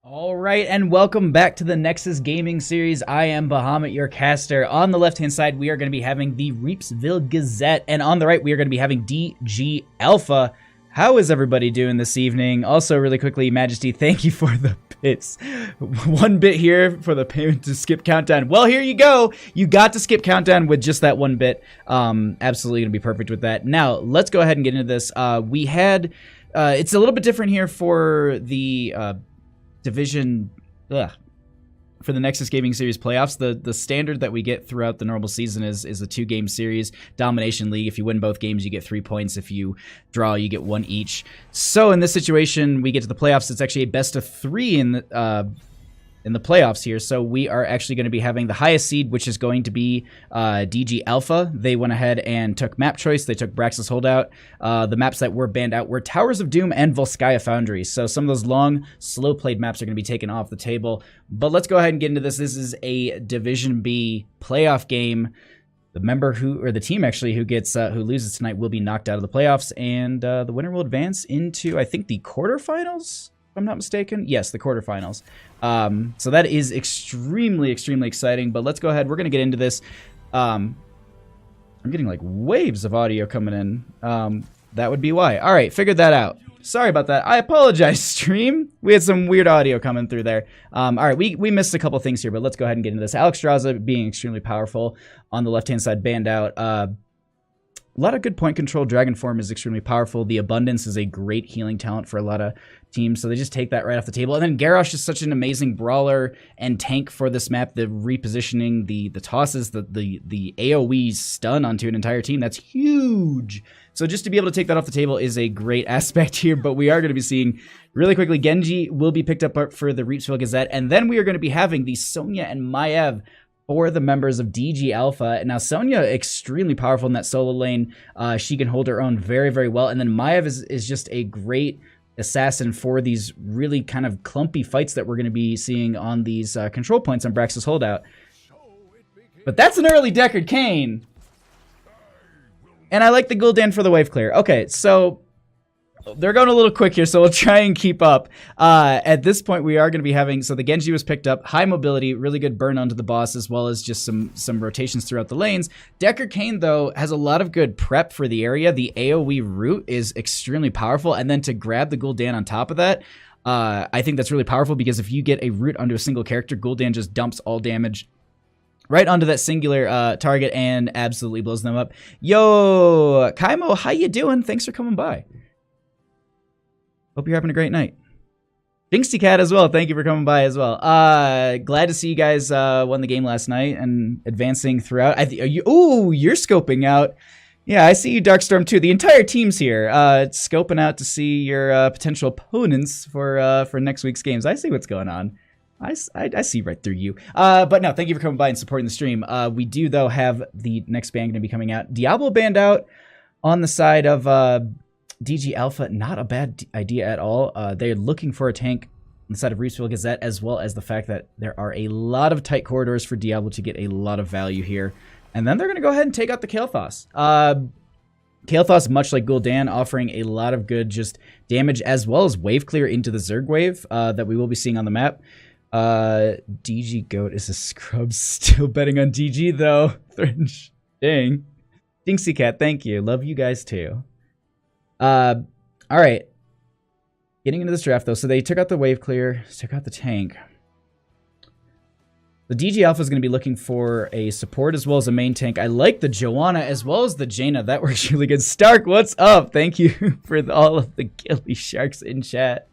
All right, and welcome back to the Nexus Gaming Series. I am Bahamut, your caster. On the left-hand side, we are going to be having the Reepsville Gazette, and on the right, we are going to be having DG Alpha. How is everybody doing this evening? Also, really quickly, Majesty, thank you for the bits. 1 bit here for the payment to skip countdown. Well, here you go. You got to skip countdown with just that 1 bit. Absolutely going to be perfect with that. Now, let's go ahead and get into this. We had... it's a little bit different here for the... Division for the Nexus Gaming Series playoffs. The standard that we get throughout the normal season is a 2-game series domination league. If you win both games, you get 3 points. If you draw, you get 1 each. So in this situation, we get to the playoffs. It's actually a best of 3 in the playoffs here. So we are actually going to be having the highest seed, which is going to be DG Alpha. They went ahead and took map choice. They took Braxis Holdout. The maps that were banned out were Towers of Doom and Volskaya Foundry. So some of those long, slow-played maps are going to be taken off the table. But let's go ahead and get into this. This is a Division B playoff game. The member or the team actually who loses tonight will be knocked out of the playoffs, and the winner will advance into, I think, the quarterfinals. I'm not mistaken. Yes, the quarterfinals. So that is extremely, extremely exciting. But let's go ahead. We're going to get into this. I'm getting like waves of audio coming in. That would be why. All right, figured that out. Sorry about that. I apologize, stream. We had some weird audio coming through there. All right, we missed a couple things here, but let's go ahead and get into this. Alex Straza being extremely powerful on the left-hand side, banned out. A lot of good point control. Dragon Form is extremely powerful. The Abundance is a great healing talent for a lot of teams, so they just take that right off the table. And then Garrosh is such an amazing brawler and tank for this map. The repositioning, the tosses, the AoE stun onto an entire team, that's huge. So just to be able to take that off the table is a great aspect here, but we are going to be seeing really quickly, Genji will be picked up for the Reepsville Gazette, and then we are going to be having the Sonya and Maiev for the members of DG Alpha. Now, Sonya, extremely powerful in that solo lane. She can hold her own very, very well. And then Maiev is just a great assassin for these really kind of clumpy fights that we're going to be seeing on these control points on Braxis Holdout. But that's an early Deckard Cain. And I like the Gul'dan for the wave clear. Okay, so... they're going a little quick here, so we'll try and keep up. At this point, we are going to be having... so the Genji was picked up. High mobility, really good burn onto the boss, as well as just some rotations throughout the lanes. Deckard Cain, though, has a lot of good prep for the area. The AoE root is extremely powerful. And then to grab the Gul'dan on top of that, I think that's really powerful, because if you get a root onto a single character, Gul'dan just dumps all damage right onto that singular target and absolutely blows them up. Yo, Kaimo, how you doing? Thanks for coming by. Hope you're having a great night. Jinxie Cat as well. Thank you for coming by as well. Glad to see you guys won the game last night and advancing throughout. Ooh, you're scoping out. Yeah, I see you, Darkstorm, too. The entire team's here. Scoping out to see your potential opponents for next week's games. I see what's going on. I see right through you. But no, thank you for coming by and supporting the stream. We do, though, have the next band going to be coming out. Diablo banned out on the side of... DG Alpha, not a bad idea at all. They're looking for a tank on the side of Reepsville Gazette, as well as the fact that there are a lot of tight corridors for Diablo to get a lot of value here. And then they're going to go ahead and take out the Kael'thas. Kael'thas, much like Gul'dan, offering a lot of good just damage, as well as wave clear into the Zerg wave that we will be seeing on the map. DG Goat is a scrub. Still betting on DG, though. Dang. Jinxie Cat, thank you. Love you guys, too. All right. Getting into this draft, though. So they took out the wave clear, took out the tank. The DG Alpha is going to be looking for a support as well as a main tank. I like the Joanna as well as the Jaina. That works really good. Stark, what's up? Thank you for all of the Gilly Sharks in chat.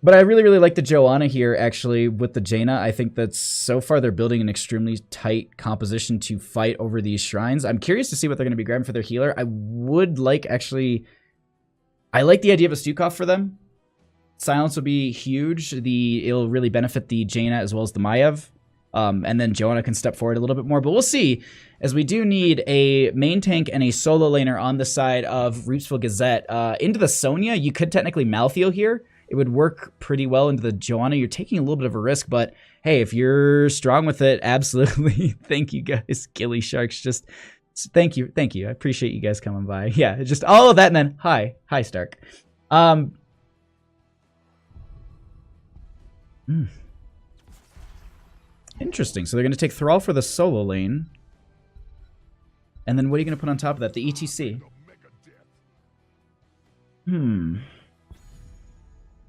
But I really, really like the Joanna here, actually, with the Jaina. I think that so far they're building an extremely tight composition to fight over these shrines. I'm curious to see what they're going to be grabbing for their healer. I would like, actually... I like the idea of a Stukov for them. Silence will be huge. It'll really benefit the Jaina as well as the Maiev. And then Joanna can step forward a little bit more. But we'll see, as we do need a main tank and a solo laner on the side of Reepsville Gazette. Into the Sonya, you could technically Malthael here. It would work pretty well into the Joanna. You're taking a little bit of a risk, but hey, if you're strong with it, absolutely. Thank you guys, Gilly Sharks. Just thank you. I appreciate you guys coming by. Yeah, just all of that, and then hi Stark. Interesting. So they're going to take Thrall for the solo lane. And then what are you going to put on top of that? The ETC.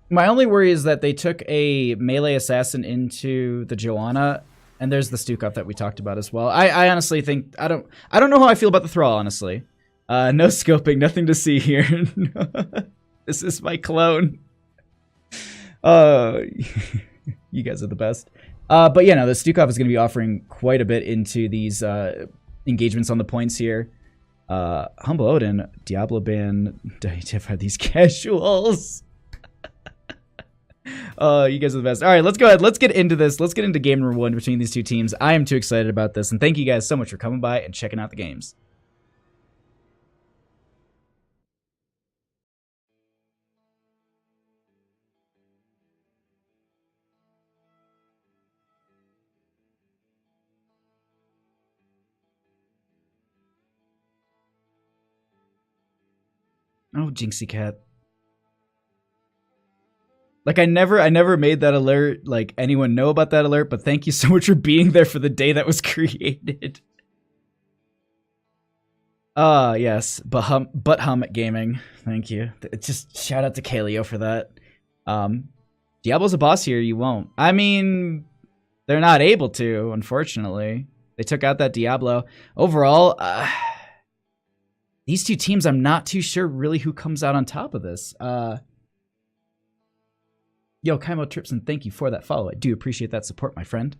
My only worry is that they took a melee assassin into the Joanna, and there's the Stukov that we talked about as well. I honestly think I don't know how I feel about the Thrall, honestly. No scoping, nothing to see here. This is my clone. You guys are the best. But yeah, no, the Stukov is going to be offering quite a bit into these engagements on the points here. Humble Odin, Diablo Ban, WTF are these casuals? You guys are the best. All right, let's go ahead. Let's get into this. Let's get into game number 1 between these two teams. I am too excited about this, and thank you guys so much for coming by and checking out the games. Oh, Jinxie Cat. Like, I never made that alert, like, anyone know about that alert, but thank you so much for being there for the day that was created. Yes, Butt Hummet Gaming. Thank you. Just shout out to Kaleo for that. Diablo's a boss here, you won't. I mean, they're not able to, unfortunately. They took out that Diablo. Overall, these two teams, I'm not too sure really who comes out on top of this. Yo, Kaimo Tripson, thank you for that follow. I do appreciate that support, my friend.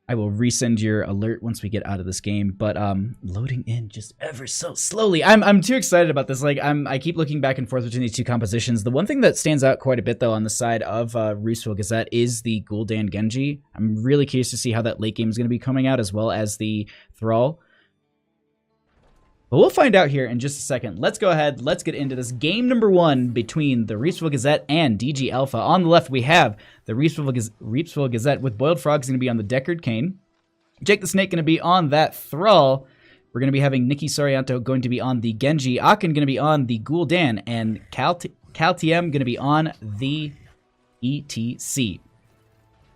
I will resend your alert once we get out of this game, but loading in just ever so slowly. I'm too excited about this. Like, I keep looking back and forth between these two compositions. The one thing that stands out quite a bit, though, on the side of Reepsville Gazette is the Gul'dan Genji. I'm really curious to see how that late game is going to be coming out, as well as the Thrall. But we'll find out here in just a second. Let's go ahead. Let's get into this. Game number 1 between the Reepsville Gazette and DG Alpha. On the left, we have the Reepsville Gazette with Boiled Frogs going to be on the Deckard Cain. Jake the Snake going to be on that Thrall. We're going to be having Nikki Sorianto going to be on the Genji. Akin going to be on the Gul'dan. And Caltiem going to be on the ETC.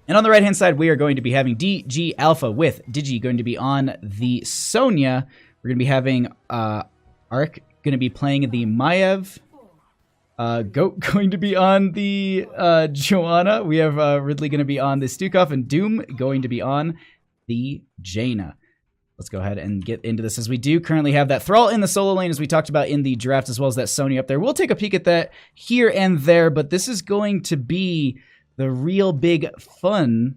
And on the right-hand side, we are going to be having DG Alpha with Digi going to be on the Sonya. We're going to be having Ark going to be playing the Maiev. Goat going to be on the Joanna. We have Ridley going to be on the Stukov, and Doom going to be on the Jaina. Let's go ahead and get into this, as we do currently have that Thrall in the solo lane, as we talked about in the draft, as well as that Sony up there. We'll take a peek at that here and there, but this is going to be the real big fun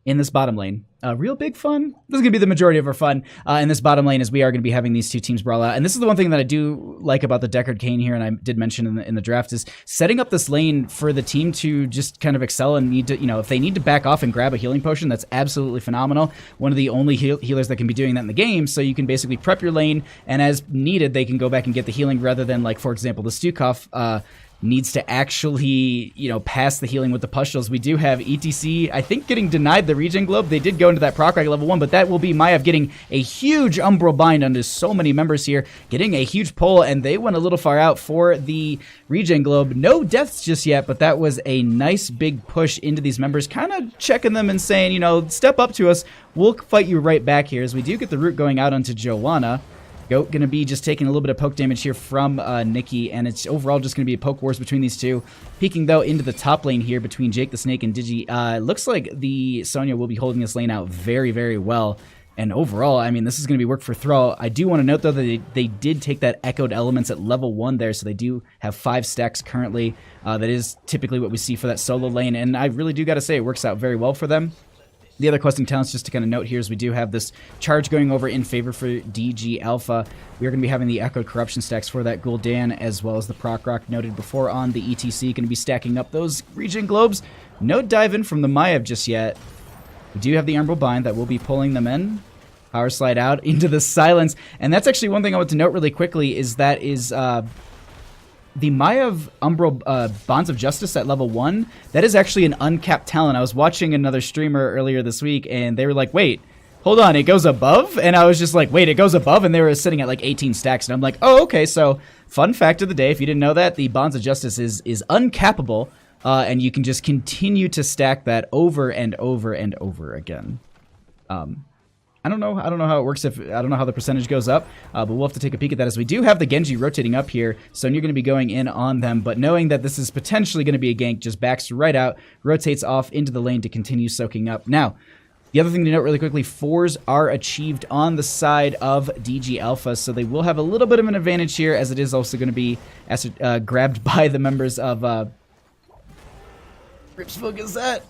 in this bottom lane. Real big fun? This is going to be the majority of our fun in this bottom lane, as we are going to be having these two teams brawl out. And this is the one thing that I do like about the Deckard Cain here, and I did mention in the draft, is setting up this lane for the team to just kind of excel and need to, you know, if they need to back off and grab a healing potion, that's absolutely phenomenal. One of the only healers that can be doing that in the game, so you can basically prep your lane, and as needed, they can go back and get the healing, rather than, like, for example, the Stukov needs to actually, you know, pass the healing with the pustules. We do have ETC, I think, getting denied the regen globe. They did go into that proc rag level 1, but that will be Maiev getting a huge umbral bind onto so many members here, getting a huge pull, and they went a little far out for the regen globe. No deaths just yet, but that was a nice big push into these members, kind of checking them and saying, you know, step up to us. We'll fight you right back here, as we do get the root going out onto Joanna. Goat going to be just taking a little bit of poke damage here from Nikki, and it's overall just going to be a poke wars between these two. Peeking, though, into the top lane here between Jake the Snake and Digi. Looks like the Sonya will be holding this lane out very, very well. And overall, I mean, this is going to be work for Thrall. I do want to note, though, that they did take that Echoed Elements at level 1 there, so they do have 5 stacks currently. That is typically what we see for that solo lane, and I really do got to say it works out very well for them. The other questing talents, just to kind of note here, is we do have this charge going over in favor for DG Alpha. We are going to be having the Echoed Corruption stacks for that Gul'dan, as well as the Proc Rock noted before on the ETC. Going to be stacking up those regen globes. No dive in from the Maiev just yet. We do have the Umbral Bind that will be pulling them in. Power slide out into the silence. And that's actually one thing I want to note really quickly, is that is the Maiev Umbral Bonds of Justice at level 1, that is actually an uncapped talent. I was watching another streamer earlier this week, and they were like, wait, hold on, it goes above? And I was just like, wait, it goes above? And they were sitting at like 18 stacks, and I'm like, oh, okay, so fun fact of the day, if you didn't know that, the Bonds of Justice is uncappable and you can just continue to stack that over and over and over again. I don't know how it works. I don't know how the percentage goes up, but we'll have to take a peek at that, as we do have the Genji rotating up here. So you're going to be going in on them, but knowing that this is potentially going to be a gank, just backs right out, rotates off into the lane to continue soaking up. Now, the other thing to note really quickly, 4s are achieved on the side of DG Alpha, so they will have a little bit of an advantage here, as it is also going to be grabbed by the members of Reepsville Gazette.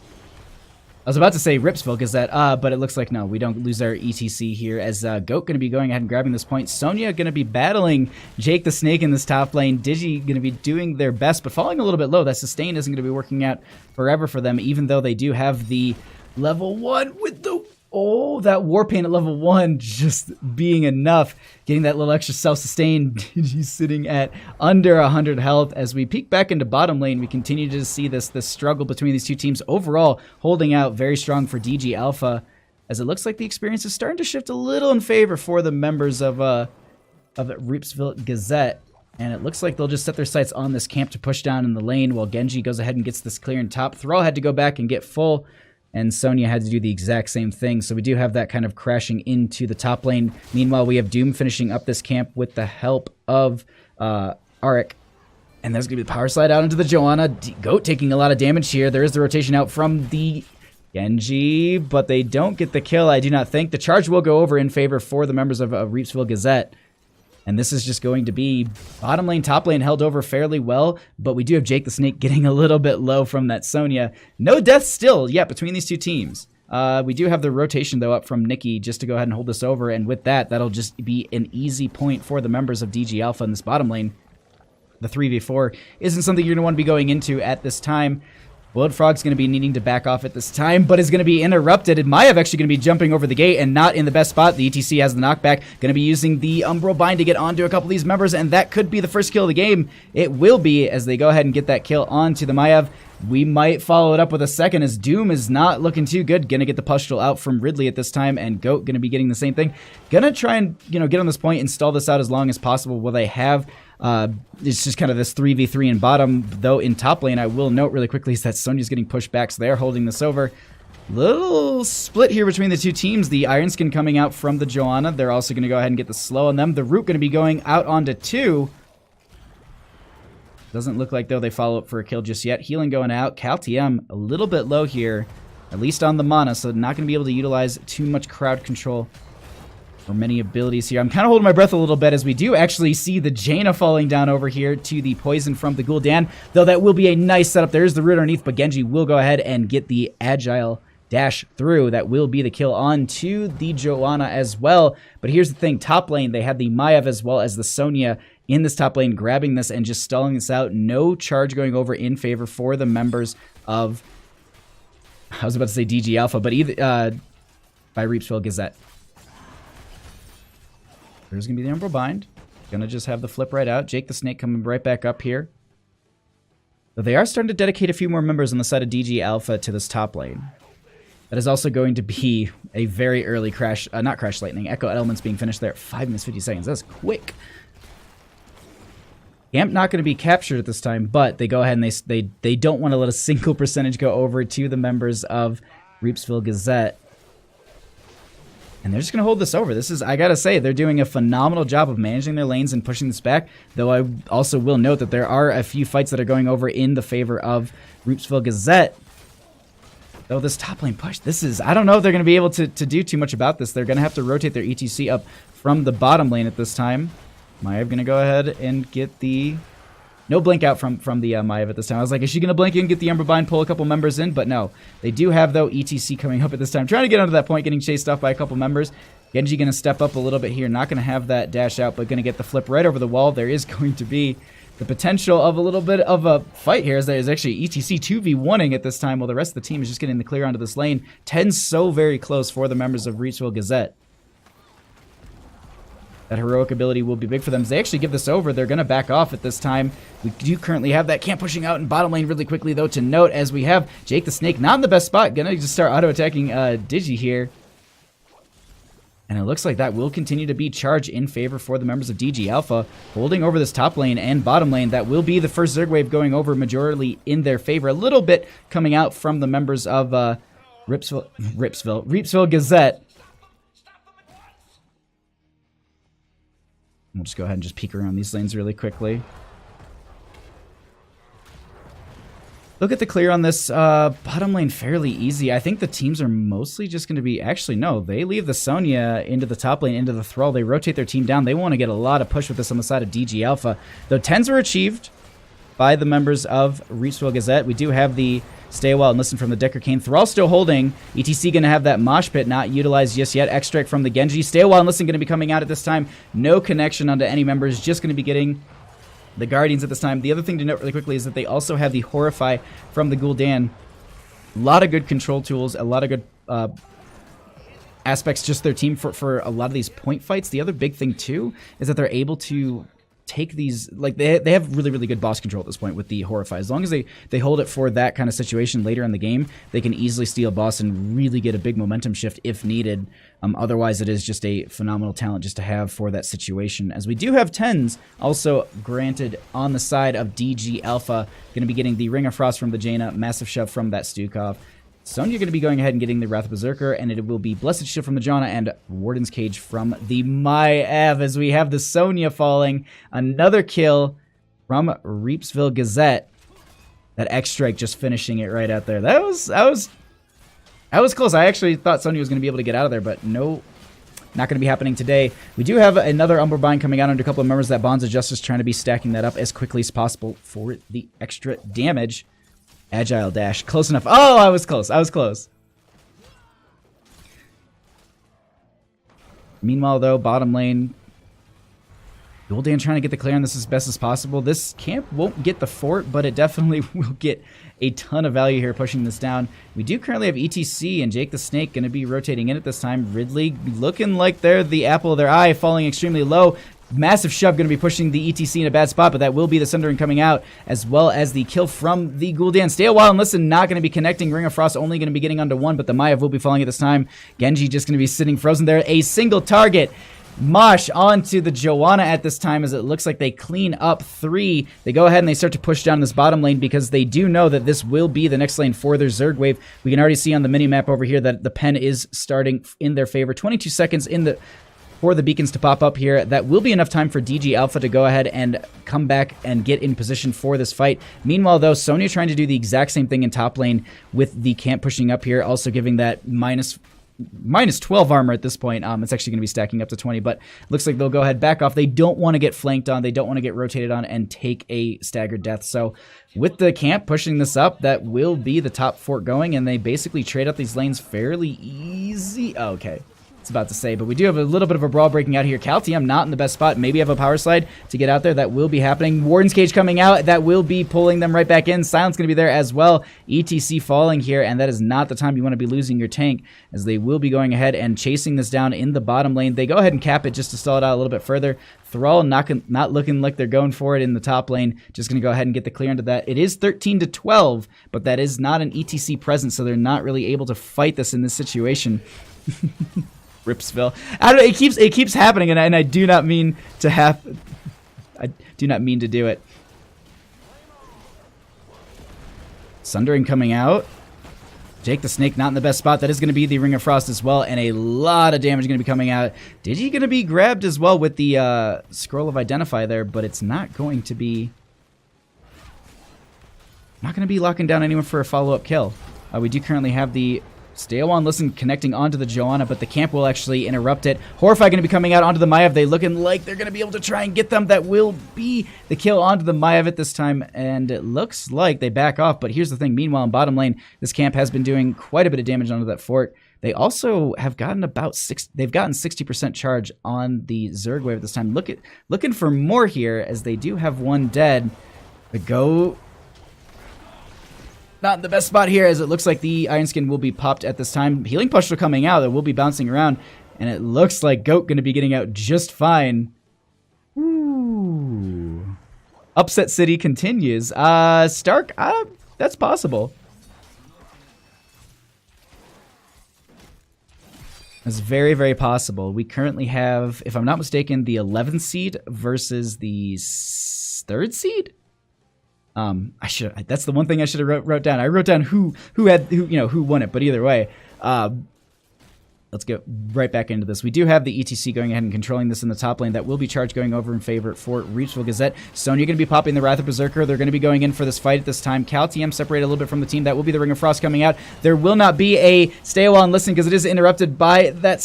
I was about to say Reepsville Gazette, but it looks like no, we don't lose our ETC here, as Goat going to be going ahead and grabbing this point. Sonya going to be battling Jake the Snake in this top lane. Digi going to be doing their best, but falling a little bit low. That sustain isn't going to be working out forever for them, even though they do have the level 1 with the... Oh, that Warpaint at level 1 just being enough. Getting that little extra self-sustain. Digi sitting at under 100 health. As we peek back into bottom lane, we continue to see this struggle between these two teams. Overall, holding out very strong for DG Alpha, as it looks like the experience is starting to shift a little in favor for the members of Reepsville Gazette. And it looks like they'll just set their sights on this camp to push down in the lane, while Genji goes ahead and gets this clear in top. Thrall had to go back and get full, and Sonya had to do the exact same thing. So we do have that kind of crashing into the top lane. Meanwhile, we have Doom finishing up this camp with the help of Arik. And there's going to be the power slide out into the Joanna. Goat taking a lot of damage here. There is the rotation out from the Genji, but they don't get the kill, I do not think. The charge will go over in favor for the members of Reepsville Gazette. And this is just going to be bottom lane, top lane held over fairly well, but we do have Jake the Snake getting a little bit low from that Sonya. No death still yet between these two teams. We do have the rotation, though, up from Nikki just to go ahead and hold this over, and with that, that'll just be an easy point for the members of DG Alpha in this bottom lane. The 3v4 isn't something you're going to want to be going into at this time. Bloodfrog's going to be needing to back off at this time, but is going to be interrupted. And Maiev actually going to be jumping over the gate and not in the best spot. The ETC has the knockback. Going to be using the Umbral Bind to get onto a couple of these members, and that could be the first kill of the game. It will be, as they go ahead and get that kill onto the Maiev. We might follow it up with a second, as Doom is not looking too good. Going to get the pustule out from Ridley at this time, and Goat going to be getting the same thing. Going to try and, get on this point and stall this out as long as possible. Will they have... it's just kind of this 3v3 in bottom, though in top lane, I will note really quickly is that Sonya's getting pushed back, so they're holding this over. Little split here between the two teams. The Iron Skin coming out from the Joanna. They're also going to go ahead and get the slow on them. The Root going to be going out onto 2. Doesn't look like, though, they follow up for a kill just yet. Healing going out. Caltium a little bit low here, at least on the mana, so not going to be able to utilize too much crowd control or many abilities here. I'm kind of holding my breath a little bit, as we do actually see the Jaina falling down over here to the poison from the Gul'dan, though that will be a nice setup. There's the root underneath, but Genji will go ahead and get the agile dash through. That will be the kill on to the Joanna as well. But here's the thing, top lane, they had the Maiev as well as the Sonya in this top lane, grabbing this and just stalling this out. No charge going over in favor for the members of, I was about to say DG Alpha, but either by Reepsville Gazette. There's going to be the Umbral Bind. Going to just have the flip right out. Jake the Snake coming right back up here. But they are starting to dedicate a few more members on the side of DG Alpha to this top lane. That is also going to be a very early crash, not crash lightning, Echo Elements being finished there at 5 minutes 50 seconds. That's quick. Camp not going to be captured at this time, but they go ahead and they don't want to let a single percentage go over to the members of Reepsville Gazette. And they're just going to hold this over. This is, I got to say, they're doing a phenomenal job of managing their lanes and pushing this back. Though I also will note that there are a few fights that are going over in the favor of Reepsville Gazette. Though this top lane push, this is, I don't know if they're going to be able to do too much about this. They're going to have to rotate their ETC up from the bottom lane at this time. Maiev going to go ahead and get the... No blink out from the Maiev at this time. I was like, is she going to blink in, get the Ember Bind, pull a couple members in? But no. They do have, though, ETC coming up at this time. Trying to get onto that point, getting chased off by a couple members. Genji going to step up a little bit here. Not going to have that dash out, but going to get the flip right over the wall. There is going to be the potential of a little bit of a fight here, as there is actually ETC 2v1ing at this time, while the rest of the team is just getting the clear onto this lane. 10 so very close for the members of Reepsville Gazette. That heroic ability will be big for them. As they actually give this over, they're going to back off at this time. We do currently have that camp pushing out in bottom lane really quickly, though, to note, as we have Jake the Snake not in the best spot. Going to just start auto-attacking Digi here. And it looks like that will continue to be charge in favor for the members of DG Alpha, holding over this top lane and bottom lane. That will be the first Zerg wave going over majorly in their favor. A little bit coming out from the members of Reepsville Gazette. We'll just go ahead and just peek around these lanes really quickly. Look at the clear on this bottom lane, fairly easy. I think the teams are mostly just going to be... Actually, no. They leave the Sonya into the top lane, into the Thrall. They rotate their team down. They want to get a lot of push with this on the side of DG Alpha. Though 10s were achieved by the members of Reepsville Gazette. We do have the Stay a While and Listen from the Decker Cane. Thrall still holding. ETC going to have that Mosh Pit not utilized just yet. Extract from the Genji. Stay a While and Listen going to be coming out at this time. No connection onto any members. Just going to be getting... the Guardians at this time. The other thing to note really quickly is that they also have the Horrify from the Gul'dan. A lot of good control tools, a lot of good aspects, just their team for a lot of these point fights. The other big thing too is that they're able to take these, like they have really, really good boss control at this point with the Horrify. As long as they hold it for that kind of situation later in the game, they can easily steal boss and really get a big momentum shift if needed. Otherwise, it is just a phenomenal talent just to have for that situation. As we do have 10s also granted on the side of DG Alpha. Going to be getting the Ring of Frost from the Jaina, Massive Shove from that Stukov. Sonya going to be going ahead and getting the Wrath of Berserker, and it will be Blessed Shield from the Janna and Warden's Cage from the Maiev, as we have the Sonya falling. Another kill from Reepsville Gazette. That X-Strike just finishing it right out there. That was close. I actually thought Sonya was going to be able to get out of there, but no, not going to be happening today. We do have another Umberbind coming out under a couple of members. That Bonds of Justice trying to be stacking that up as quickly as possible for the extra damage. Agile dash. Close enough. Oh, I was close. I was close. Meanwhile, though, bottom lane. Gul'dan trying to get the clear on this as best as possible. This camp won't get the fort, but it definitely will get a ton of value here pushing this down. We do currently have ETC and Jake the Snake going to be rotating in at this time. Ridley looking like they're the apple of their eye, falling extremely low. Massive Shove going to be pushing the ETC in a bad spot, but that will be the Sundering coming out, as well as the kill from the Gul'dan. Stay a while and listen, not going to be connecting. Ring of Frost only going to be getting onto one, but the Maiev will be falling at this time. Genji just going to be sitting frozen there. A single target. Mosh onto the Joanna at this time, as it looks like they clean up 3. They go ahead and they start to push down this bottom lane because they do know that this will be the next lane for their Zerg wave. We can already see on the mini-map over here that the pen is starting in their favor. 22 seconds for the beacons to pop up here. That will be enough time for DG Alpha to go ahead and come back and get in position for this fight. Meanwhile, though, Sonya trying to do the exact same thing in top lane with the camp pushing up here, also giving that minus 12 armor at this point. It's actually going to be stacking up to 20, but looks like they'll go ahead back off. They don't want to get flanked on. They don't want to get rotated on and take a staggered death. So with the camp pushing this up, that will be the top fort going, and they basically trade up these lanes fairly easy. Oh, okay. About to say, but we do have a little bit of a brawl breaking out here. Caltium not in the best spot. Maybe have a power slide to get out there. That will be happening. Warden's Cage coming out. That will be pulling them right back in. Silence going to be there as well. ETC falling here, and that is not the time you want to be losing your tank, as they will be going ahead and chasing this down in the bottom lane. They go ahead and cap it just to stall it out a little bit further. Thrall not looking like they're going for it in the top lane. Just going to go ahead and get the clear into that. It is 13-12, but that is not an ETC presence, so they're not really able to fight this in this situation. Reepsville. I don't know, it keeps happening, and I do not mean to do it. Sundering coming out. Jake the Snake not in the best spot. That is going to be the Ring of Frost as well, and a lot of damage going to be coming out. Digi going to be grabbed as well with the Scroll of Identify there, but it's not going to be locking down anyone for a follow-up kill. We do currently have the Stay on Listen connecting onto the Joanna, but the camp will actually interrupt it. Horrify going to be coming out onto the Maiev. They looking like they're going to be able to try and get them. That will be the kill onto the Maiev at this time, and it looks like they back off. But here's the thing. Meanwhile, in bottom lane, this camp has been doing quite a bit of damage onto that fort. They also have gotten they've gotten 60% charge on the Zerg wave at this time. Looking for more here, as they do have one dead. The go... Not in the best spot here, as it looks like the Iron Skin will be popped at this time. Healing Push are coming out. It will be bouncing around, and it looks like Goat going to be getting out just fine. Ooh. Upset City continues. Stark, that's possible. It's very, very possible. We currently have, if I'm not mistaken, the 11th seed versus the 3rd seed. That's the one thing I should have wrote down. I wrote down who won it, but either way, let's get right back into this. We do have the ETC going ahead and controlling this in the top lane. That will be charged going over in favor for Reepsville Gazette. Sonya going to be popping the Wrath of Berserker. They're going to be going in for this fight at this time. Cal TM separated a little bit from the team. That will be the Ring of Frost coming out. There will not be a stay a while and listen because it is interrupted by that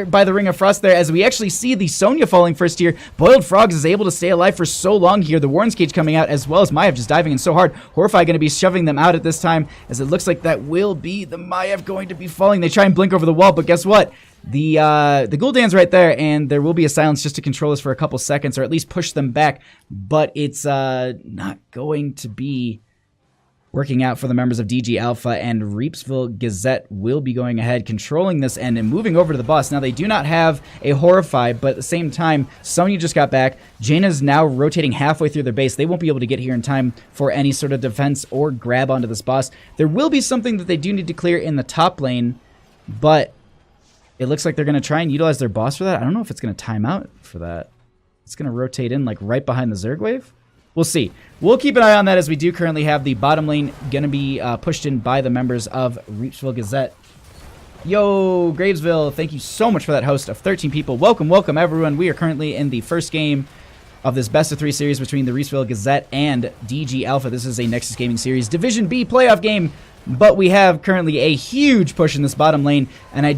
by the Ring of Frost there, as we actually see the Sonya falling first here. Boiled Frogs is able to stay alive for so long here. The Warren's Cage coming out, as well as Maiev just diving in so hard. Horrify going to be shoving them out at this time, as it looks like that will be the Maiev going to be falling. They try and blink over the wall, but guess what? The Gul'dan's right there, and there will be a silence just to control us for a couple seconds, or at least push them back, but it's not going to be working out for the members of DG Alpha, and Reepsville Gazette will be going ahead, controlling this end and moving over to the boss. Now, they do not have a Horrify, but at the same time, Sonya just got back. Jaina's now rotating halfway through their base. They won't be able to get here in time for any sort of defense or grab onto this boss. There will be something that they do need to clear in the top lane, but it looks like they're going to try and utilize their boss for that. I don't know if it's going to time out for that. It's going to rotate in like right behind the Zerg wave. We'll see. We'll keep an eye on that, as we do currently have the bottom lane going to be pushed in by the members of Reepsville Gazette. Yo, Gravesville, thank you so much for that host of 13 people. Welcome, welcome, everyone. We are currently in the first game of this best-of-3 series between the Reepsville Gazette and DG Alpha. This is a Nexus Gaming Series Division B playoff game, but we have currently a huge push in this bottom lane, and I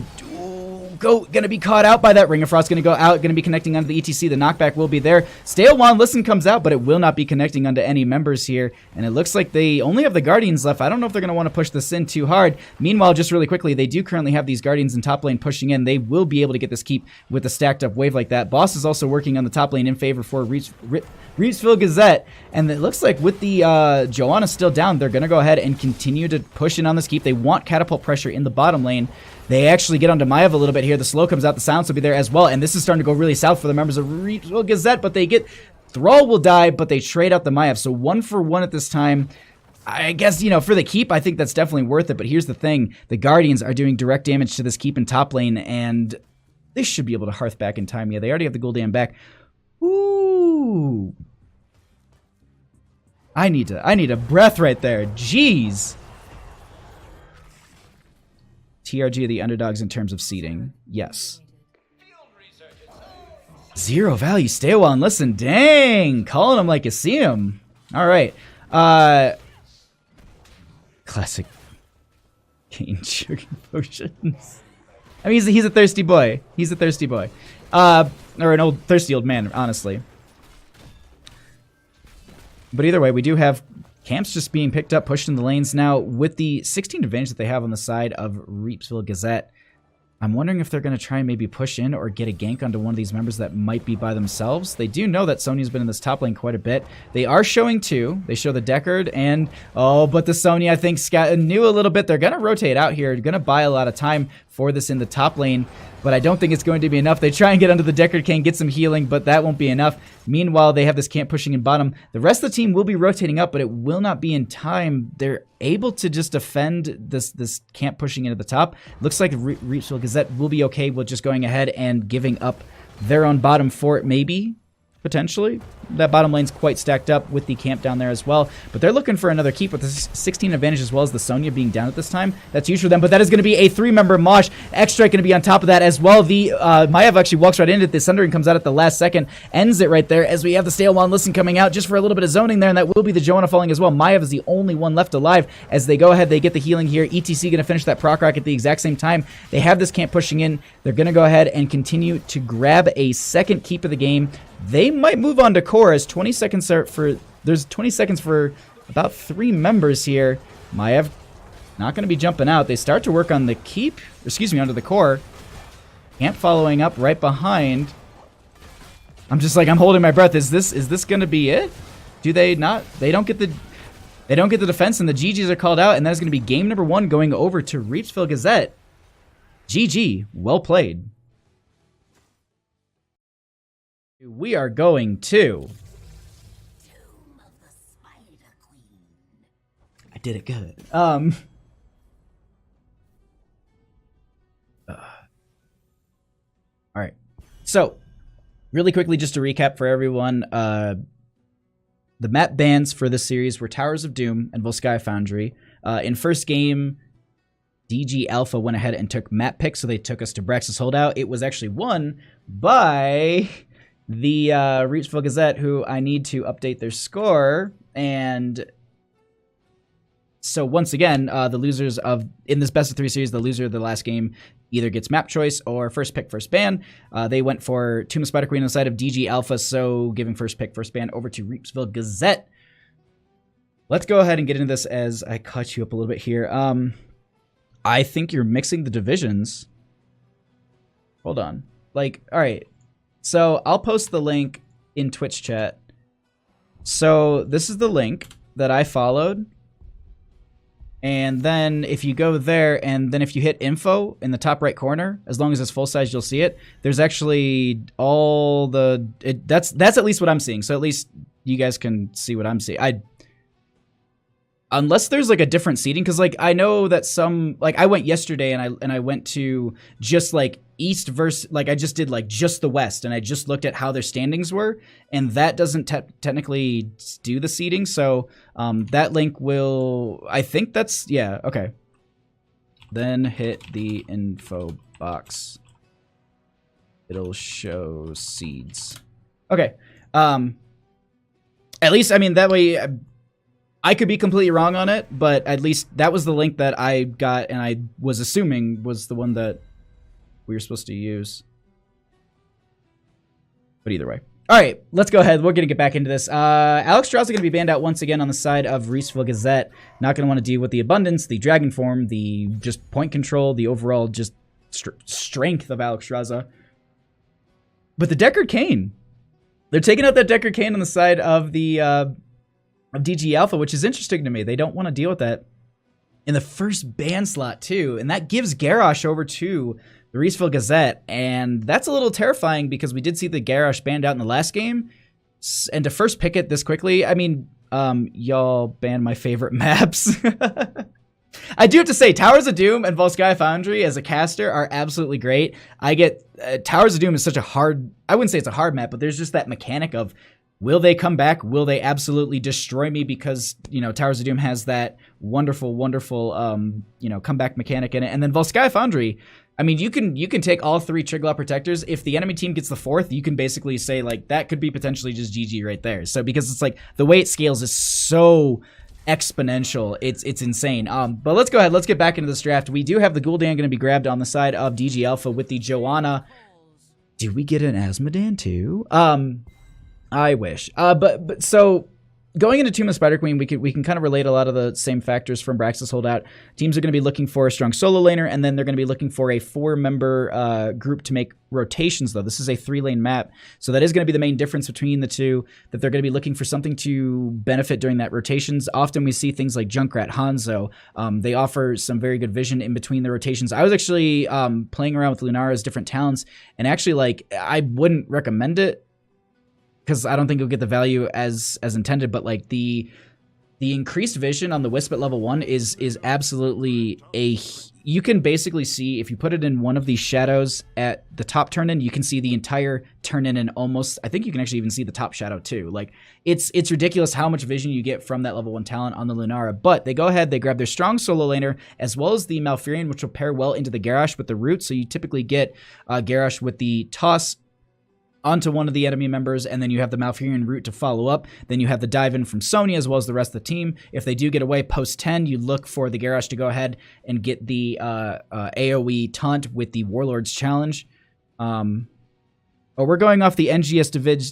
gonna be caught out by that Ring of Frost. Gonna go out, gonna be connecting onto the ETC. The knockback will be there. Stale Wand Listen comes out, but it will not be connecting onto any members here, and it looks like they only have the Guardians left. I don't know if they're gonna want to push this in too hard. Meanwhile, just really quickly, they do currently have these Guardians in top lane pushing in. They will be able to get this keep with a stacked up wave like that. Boss is also working on the top lane in favor for Reepsville Gazette, and it looks like with the Joanna still down, they're gonna go ahead and continue to push in on this keep. They want catapult pressure in the bottom lane. They actually get onto Maiev a little bit here. The slow comes out. The silence will be there as well. And this is starting to go really south for the members of Reepsville Gazette. But they get... Thrall will die, but they trade out the Maiev. So 1 for 1 at this time. I guess, you know, for the keep, I think that's definitely worth it. But here's the thing. The Guardians are doing direct damage to this keep in top lane. And they should be able to hearth back in time. Yeah, they already have the Gul'dan back. Ooh. I need a breath right there. Jeez. TRG are the underdogs in terms of seeding. Yes. Zero value. Stay a while and listen. Dang. Calling them like you see them. All right. Classic cane sugar potions. I mean, he's a thirsty boy. He's a thirsty boy. Or an old thirsty old man, honestly. But either way, we do have camps just being picked up, pushed in the lanes now. With the 16 advantage that they have on the side of Reepsville Gazette, I'm wondering if they're going to try and maybe push in or get a gank onto one of these members that might be by themselves. They do know that Sonya's been in this top lane quite a bit. They are showing 2. They show the Deckard and... Oh, but the Sonya, I think, knew a little bit. They're going to rotate out here. They're going to buy a lot of time for this in the top lane, but I don't think it's going to be enough. They try and get under the Deckard King, get some healing, but that won't be enough. Meanwhile, they have this camp pushing in bottom. The rest of the team will be rotating up, but it will not be in time. They're able to just defend this camp pushing into the top. Looks like Reepsville Gazette will be okay with just going ahead and giving up their own bottom fort, maybe, potentially. That bottom lane's quite stacked up with the camp down there as well, but they're looking for another keep with the 16 advantage, as well as the Sonya being down at this time. That's huge for them, but that is going to be a 3-member mosh. X-Strike going to be on top of that as well. The Maiev actually walks right into it. The Sundering comes out at the last second, ends it right there, as we have the Stale Wand Listen coming out just for a little bit of zoning there, and that will be the Joanna falling as well. Maiev is the only one left alive as they go ahead. They get the healing here. ETC going to finish that proc rock at the exact same time. They have this camp pushing in. They're going to go ahead and continue to grab a second keep of the game. They might move on to core, as 20 seconds there's 20 seconds for about 3 members here. Maiev not going to be jumping out. They start to work on the keep, excuse me, onto the core. Camp following up right behind. I'm just like, I'm holding my breath. Is this going to be it? Do they not? They don't get the defense, and the GGs are called out, and that is going to be game number 1 going over to Reepsville Gazette. GG, well played. We are going to... I did it good. So, really quickly, just to recap for everyone, the map bans for this series were Towers of Doom and Volskaya Foundry. In first game, DG Alpha went ahead and took map picks, so they took us to Braxis Holdout. It was actually won by the Reepsville Gazette, who I need to update their score. And so once again, the losers in this best of 3 series, the loser of the last game either gets map choice or first pick, first ban. They went for Tomb of Spider Queen on the side of DG Alpha, so giving first pick, first ban over to Reepsville Gazette. Let's go ahead and get into this as I cut you up a little bit here. I think you're mixing the divisions. Hold on. Like, all right. So I'll post the link in Twitch chat. So this is the link that I followed. And then if you go there, and then if you hit info in the top right corner, as long as it's full size, you'll see it. There's actually all the... that's at least what I'm seeing. So at least you guys can see what I'm seeing. Unless there's like a different seating, because like I know that some, like I went yesterday and I went to just like East versus, like I just did like just the West, and I just looked at how their standings were, and that doesn't technically do the seating. So that link will, I think that's, yeah, okay. Then hit the info box. It'll show seeds. Okay. At least, I mean, that way I could be completely wrong on it, but at least that was the link that I got, and I was assuming was the one that we were supposed to use. But either way. All right, let's go ahead. We're going to get back into this. Alex Strauss is going to be banned out once again on the side of Reepsville Gazette. Not going to want to deal with the abundance, the dragon form, the just point control, the overall just strength of Alex Strauss. But the Deckard Cain. They're taking out that Deckard Cain on the side of the... of DG Alpha, which is interesting to me. They don't want to deal with that in the first ban slot too, and that gives Garrosh over to the Reepsville Gazette, and that's a little terrifying because we did see the Garrosh banned out in the last game, and to first pick it this quickly, I mean, y'all banned my favorite maps. I do have to say, Towers of Doom and Volskaya Foundry as a caster are absolutely great. I get Towers of Doom is such a hard, I wouldn't say it's a hard map, but there's just that mechanic of, will they come back? Will they absolutely destroy me? Because, you know, Towers of Doom has that wonderful, wonderful, you know, comeback mechanic in it. And then Volskaya Foundry, I mean, you can take all 3 Triglav protectors. If the enemy team gets the 4th, you can basically say, like, that could be potentially just GG right there. So, because it's like, the way it scales is so exponential. It's insane. But let's go ahead. Let's get back into this draft. We do have the Gul'dan going to be grabbed on the side of DG Alpha with the Joanna. Do we get an Azmodan too? I wish. But so going into Tomb of Spider Queen, we can kind of relate a lot of the same factors from Braxis Holdout. Teams are going to be looking for a strong solo laner, and then they're going to be looking for a 4-member group to make rotations, though. This is a 3-lane map, so that is going to be the main difference between the two, that they're going to be looking for something to benefit during that rotations. Often we see things like Junkrat, Hanzo. They offer some very good vision in between the rotations. I was actually playing around with Lunara's different talents, and actually, like, I wouldn't recommend it, because I don't think you'll get the value as intended, but like the increased vision on the Wisp at level 1 is absolutely you can basically see, if you put it in one of these shadows at the top turn-in, you can see the entire turn-in, and almost, I think you can actually even see the top shadow too. Like, it's ridiculous how much vision you get from that level 1 talent on the Lunara. But they go ahead, they grab their strong solo laner, as well as the Malfurion, which will pair well into the Garrosh with the root. So you typically get Garrosh with the toss onto one of the enemy members, and then you have the Malfurion route to follow up. Then you have the dive in from Sonya as well as the rest of the team. If they do get away post 10, you look for the Garrosh to go ahead and get the AoE taunt with the Warlord's Challenge. Oh, we're going off the NGS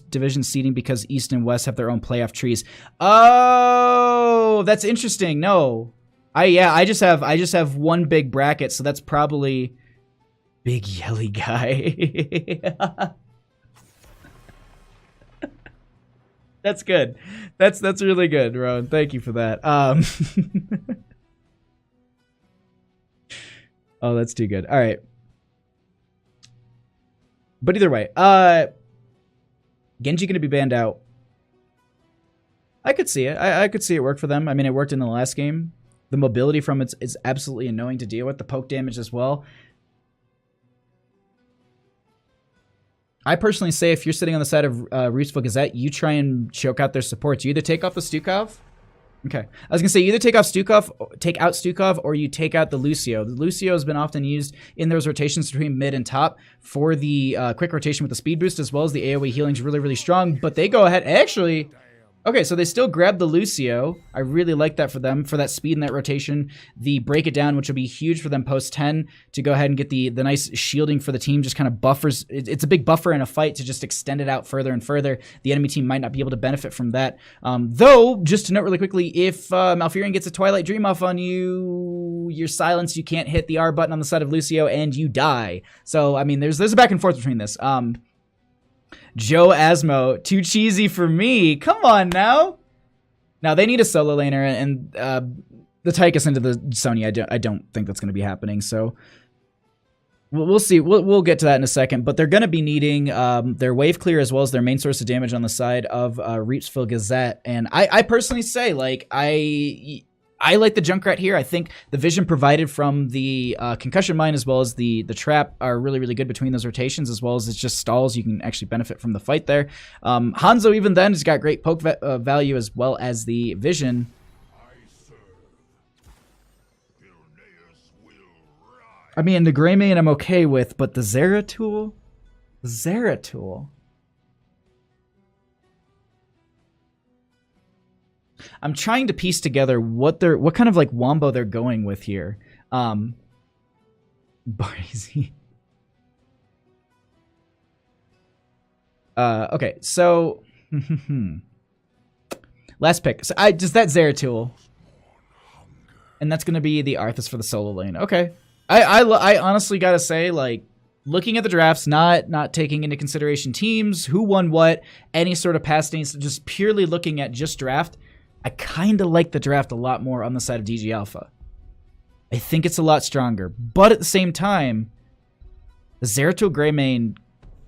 division seeding because East and West have their own playoff trees. Oh, that's interesting. No, I just have one big bracket, so that's probably Big Yelly Guy. That's good. That's really good, Rowan. Thank you for that. Oh, that's too good. All right. But either way, Genji going to be banned out. I could see it. I could see it work for them. I mean, it worked in the last game. The mobility from it is absolutely annoying to deal with. The poke damage as well. I personally say if you're sitting on the side of Reepsville Gazette, you try and choke out their supports. You either take off the Stukov. Okay. I was going to say, you either take out Stukov, or you take out the Lucio. The Lucio has been often used in those rotations between mid and top for the quick rotation with the speed boost, as well as the AoE healing is really, really strong. But they go ahead. Actually, okay, so they still grab the Lucio. I really like that for them, for that speed in that rotation. The break it down, which will be huge for them post 10 to go ahead and get the nice shielding for the team, just kind of buffers. It's a big buffer in a fight to just extend it out further and further. The enemy team might not be able to benefit from that. Though, just to note really quickly, if Malfurion gets a Twilight Dream off on you, you're silenced, you can't hit the R button on the side of Lucio, and you die. So, I mean, there's a back and forth between this. Joe Asmo, too cheesy for me. Come on now. Now they need a solo laner, and the Tychus into the Sonya. I don't think that's going to be happening. So we'll see. We'll get to that in a second. But they're going to be needing their wave clear as well as their main source of damage on the side of Reepsville Gazette. And I personally say, like, I like the Junkrat here. I think the vision provided from the concussion mine as well as the trap are really, really good between those rotations, as well as it's just stalls. You can actually benefit from the fight there. Hanzo even then has got great poke value as well as the vision. I mean, the Greymane I'm okay with, but the Zeratul? Zeratul? I'm trying to piece together what kind of like wombo they're going with here. Barzi. Okay, so last pick. So just that Zeratul, and that's gonna be the Arthas for the solo lane. Okay, I honestly gotta say, like, looking at the drafts, not taking into consideration teams, who won what, any sort of past names, just purely looking at just draft. I kind of like the draft a lot more on the side of DG Alpha. I think it's a lot stronger. But at the same time, the Zeratul Greymane,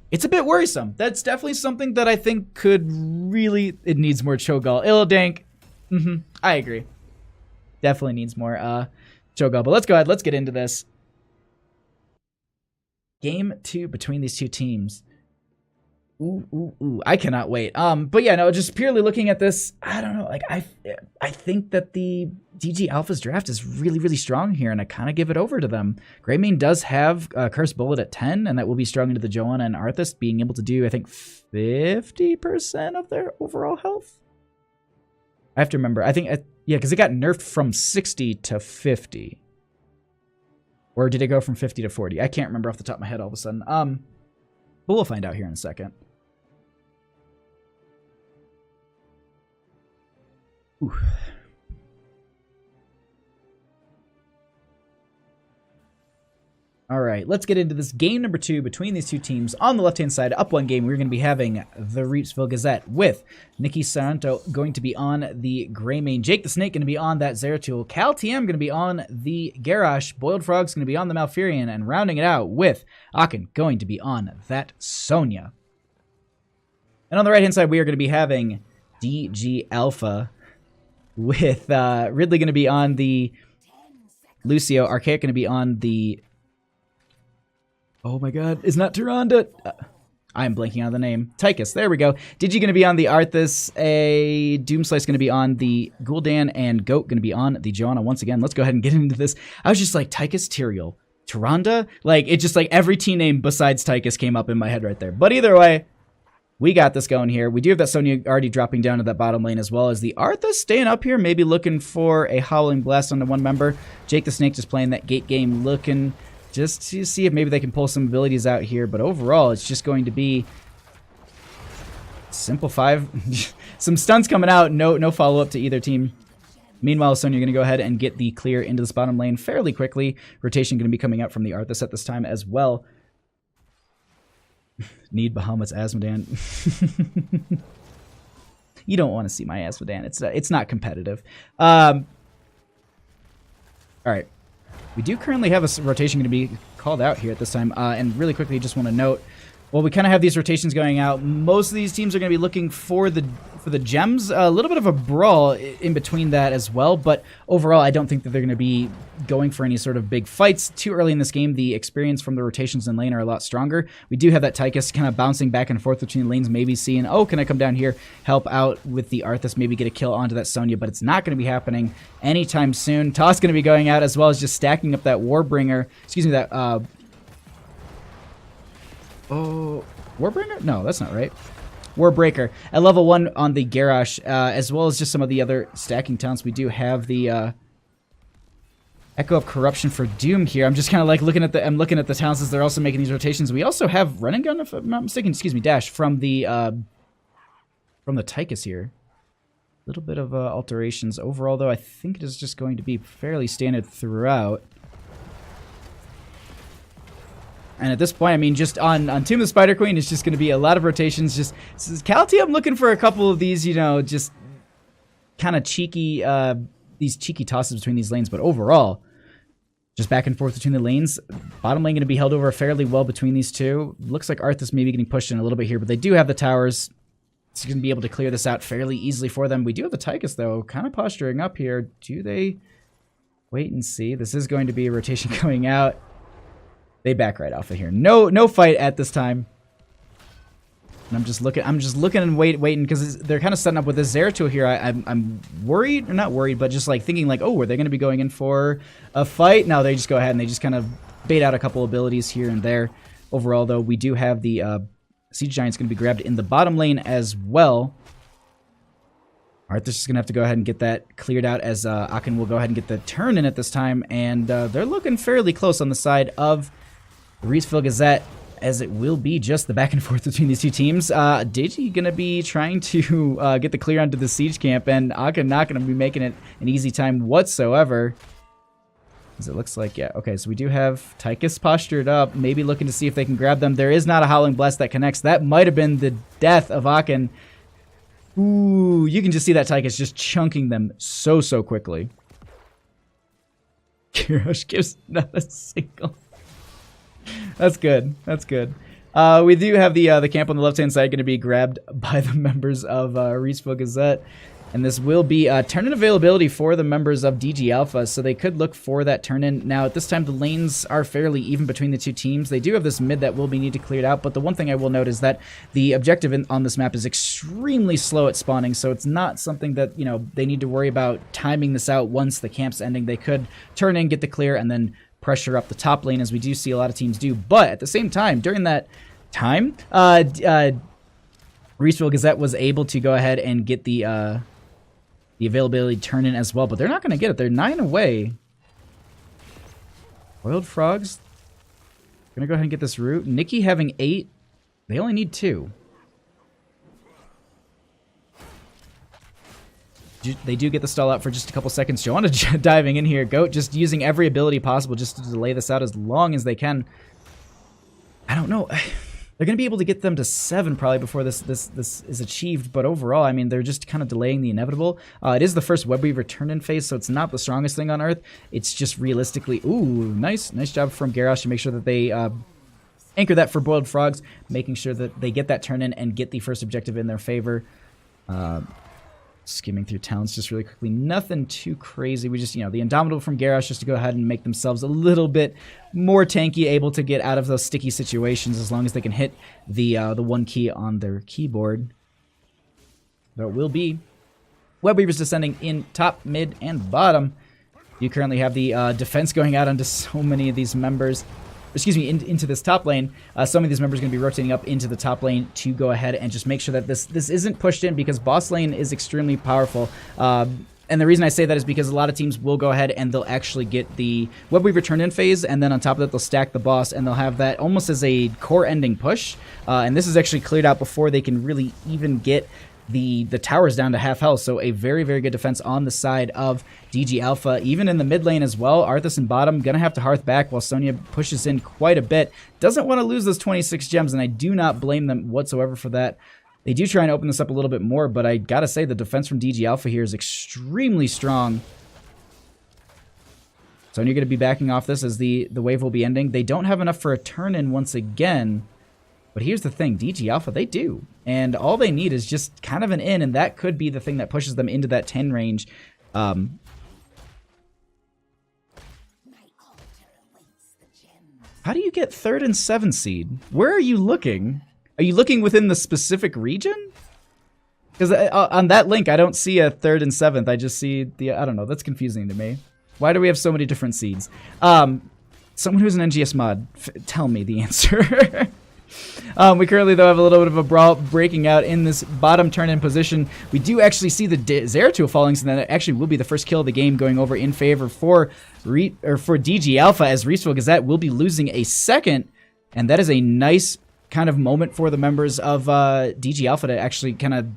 it's a bit worrisome. That's definitely something that I think could really... It needs more Cho'Gall. Illidank. I agree. Definitely needs more Cho'Gall. But let's go ahead. Let's get into this. Game 2 between these two teams. Ooh, I cannot wait. But yeah, no, just purely looking at this, I don't know, like, I think that the DG Alpha's draft is really, really strong here, and I kind of give it over to them. Greymane does have Curse Bullet at 10, and that will be strong into the Johanna and Arthas, being able to do, I think, 50% of their overall health? I have to remember. I think, yeah, because it got nerfed from 60 to 50. Or did it go from 50 to 40? I can't remember off the top of my head all of a sudden. But we'll find out here in a second. Ooh. All right, let's get into this game number 2 between these two teams. On the left-hand side, up one game, we're going to be having the Reepsville Gazette with Nikki Saranto going to be on the Greymane. Jake the Snake going to be on that Zeratul. Cal TM going to be on the Garrosh. Boiled Frog's going to be on the Malfurion. And rounding it out with Aachen going to be on that Sonya. And on the right-hand side, we are going to be having DG Alpha with Ridley going to be on the Lucio. Archaic going to be on the... Oh my god, it's not Tyrande. I'm blanking on the name. Tychus, there we go. Digi going to be on the Arthas. A Doomslice going to be on the Gul'dan, and Goat going to be on the Johanna once again. Let's go ahead and get into this. I was just like, Tychus, Tyrael, Tyrande? Like, it just like every team name besides Tychus came up in my head right there. But either way, we got this going here. We do have that Sonya already dropping down to that bottom lane, as well as the Arthas staying up here, maybe looking for a Howling Blast on the one member. Jake the Snake just playing that gate game, looking... just to see if maybe they can pull some abilities out here. But overall, it's just going to be simple 5. Some stunts coming out. No follow-up to either team. Meanwhile, Sonya going to go ahead and get the clear into this bottom lane fairly quickly. Rotation going to be coming out from the Arthas at this time as well. Need Bahamut's Asmodan. You don't want to see my Asmodan. It's not competitive. All right. We do currently have a rotation going to be called out here at this time. And really quickly, just want to note, Well, we kind of have these rotations going out. Most of these teams are going to be looking for the gems. A little bit of a brawl in between that as well, but overall, I don't think that they're going to be going for any sort of big fights too early in this game. The experience from the rotations in lane are a lot stronger. We do have that Tychus kind of bouncing back and forth between lanes, maybe seeing, oh, can I come down here, help out with the Arthas, maybe get a kill onto that Sonya, but it's not going to be happening anytime soon. Toss going to be going out as well as just stacking up that Warbringer. Excuse me, that... Oh, Warbringer? No, that's not right. Warbreaker at level 1 on the Garrosh, as well as just some of the other stacking talents. We do have the Echo of Corruption for Doom here. I'm just kind of like looking at the talents as they're also making these rotations. We also have Run and Gun, if I'm not mistaken. Excuse me, Dash from the Tychus here. A little bit of alterations overall, though. I think it is just going to be fairly standard throughout. And at this point, I mean, just on Tomb of the Spider Queen, it's just going to be a lot of rotations. Just Calty, I'm looking for a couple of these, you know, just kind of cheeky, these cheeky tosses between these lanes. But overall, just back and forth between the lanes. Bottom lane going to be held over fairly well between these two. Looks like Arthas maybe getting pushed in a little bit here, but they do have the towers. It's going to be able to clear this out fairly easily for them. We do have the Tychus, though, kind of posturing up here. Do they wait and see? This is going to be a rotation going out. They back right off of here. No fight at this time. And I'm just looking and waiting because they're kind of setting up with this Zeratul here. I'm worried, or not worried, but just like thinking like, oh, are they going to be going in for a fight? No, they just go ahead and they just kind of bait out a couple abilities here and there. Overall, though, we do have the Siege Giant's going to be grabbed in the bottom lane as well. Arthas is going to have to go ahead and get that cleared out as Akin will go ahead and get the turn in at this time. And they're looking fairly close on the side of the Reepsville Gazette, as it will be just the back and forth between these two teams. Digi going to be trying to get the clear onto the siege camp, and Akin not going to be making it an easy time whatsoever. As it looks like, yeah, okay, so we do have Tychus postured up, maybe looking to see if they can grab them. There is not a Howling Blast that connects. That might have been the death of Akin. Ooh, you can just see that Tychus just chunking them so quickly. Kirosh gives not a single... That's good. That's good. We do have the camp on the left-hand side going to be grabbed by the members of Reepsville Gazette. And this will be turn-in availability for the members of DG Alpha, so they could look for that turn-in. Now, at this time, the lanes are fairly even between the two teams. They do have this mid that will be need to cleared out, but the one thing I will note is that the objective on this map is extremely slow at spawning, so it's not something that, you know, they need to worry about timing this out once the camp's ending. They could turn in, get the clear, and then pressure up the top lane, as we do see a lot of teams do. But at the same time, during that time, Reepsville Gazette was able to go ahead and get the availability turn in as well, but they're not going to get it. They're 9 away. Boiled Frogs going to go ahead and get this route. Nikki having 8. They only need 2. They do get the stall out for just a couple seconds. Joanna diving in here. Goat just using every ability possible just to delay this out as long as they can. I don't know. They're going to be able to get them to 7 probably before this is achieved, but overall, I mean, they're just kind of delaying the inevitable. It is the first Webweaver turn-in phase, so it's not the strongest thing on Earth. It's just realistically... Ooh, nice job from Garrosh to make sure that they anchor that for Boiled Frogs, making sure that they get that turn-in and get the first objective in their favor. Skimming through talents just really quickly. Nothing too crazy. We just, you know, the Indomitable from Garrosh just to go ahead and make themselves a little bit more tanky, able to get out of those sticky situations as long as they can hit the one key on their keyboard. There will be Webweavers descending in top, mid, and bottom. You currently have the defense going out onto so many of these members. Excuse me, into this top lane. Some of these members are going to be rotating up into the top lane to go ahead and just make sure that this isn't pushed in, because boss lane is extremely powerful. And the reason I say that is because a lot of teams will go ahead and they'll actually get the Webweaver turn-in phase, and then on top of that, they'll stack the boss, and they'll have that almost as a core ending push. And this is actually cleared out before they can really even get the towers down to half health, so a very good defense on the side of DG Alpha. Even in the mid lane as well, Arthas in bottom gonna have to hearth back while Sonya pushes in quite a bit. Doesn't want to lose those 26 gems, and I do not blame them whatsoever for that. They do try and open this up a little bit more, but I gotta say the defense from DG Alpha here is extremely strong. Sonya going to be backing off this as the wave will be ending. They don't have enough for a turn-in once again. But here's the thing, DG Alpha, they do. And all they need is just kind of an in, and that could be the thing that pushes them into that 10 range. How do you get 3rd and 7th seed? Where are you looking? Are you looking within the specific region? Because on that link, I don't see a 3rd and 7th. I just see the, I don't know, that's confusing to me. Why do we have so many different seeds? Someone who's an NGS mod, tell me the answer. We currently, though, have a little bit of a brawl breaking out in this bottom turn-in position. We do actually see the Zeratul falling, so that actually will be the first kill of the game going over in favor for DG Alpha, as Reepsville Gazette will be losing a second, and that is a nice kind of moment for the members of DG Alpha to actually kind of